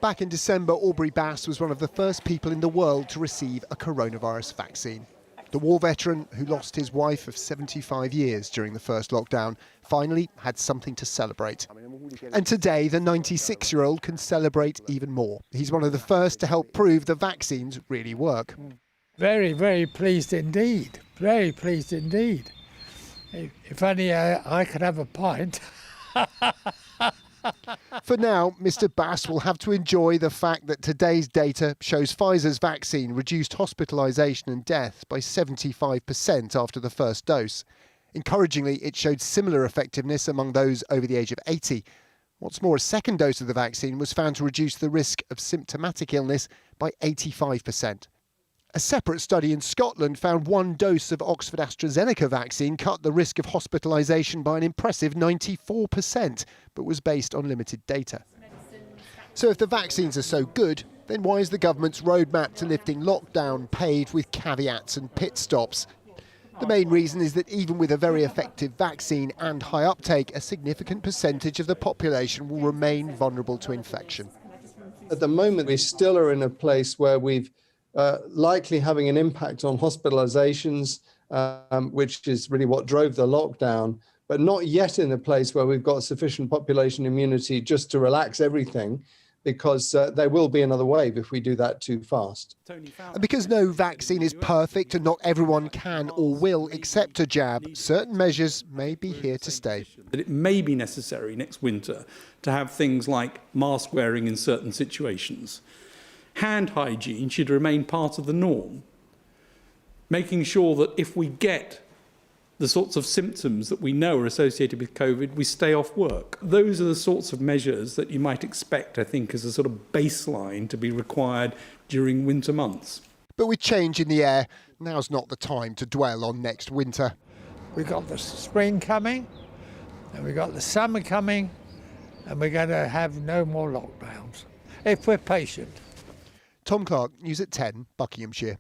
Back in December, Aubrey Bass was one of the first people in the world to receive a coronavirus vaccine. The war veteran, who lost his wife of 75 years during the first lockdown, finally had something to celebrate. And today, the 96-year-old can celebrate even more. He's one of the first to help prove the vaccines really work. Very, very pleased indeed. Very pleased indeed. If only I could have a pint. For now, Mr. Bass will have to enjoy the fact that today's data shows Pfizer's vaccine reduced hospitalisation and death by 75% after the first dose. Encouragingly, it showed similar effectiveness among those over the age of 80. What's more, a second dose of the vaccine was found to reduce the risk of symptomatic illness by 85%. A separate study in Scotland found one dose of Oxford AstraZeneca vaccine cut the risk of hospitalisation by an impressive 94%, but was based on limited data. So if the vaccines are so good, then why is the government's roadmap to lifting lockdown paved with caveats and pit stops? The main reason is that even with a very effective vaccine and high uptake, a significant percentage of the population will remain vulnerable to infection. At the moment, we still are in a place where we've likely having an impact on hospitalisations, which is really what drove the lockdown, but not yet in a place where we've got sufficient population immunity just to relax everything, because there will be another wave if we do that too fast. And because no vaccine is perfect and not everyone can or will accept a jab, certain measures may be here to stay. That it may be necessary next winter to have things like mask wearing in certain situations. Hand hygiene should remain part of the norm, making sure that if we get the sorts of symptoms that we know are associated with COVID, we stay off work. Those are the sorts of measures that you might expect, I think, as a sort of baseline to be required during winter months. But with change in the air, now's not the time to dwell on next winter. We've got the spring coming, and we've got the summer coming, and we're going to have no more lockdowns, if we're patient. Tom Clark, News at 10, Buckinghamshire.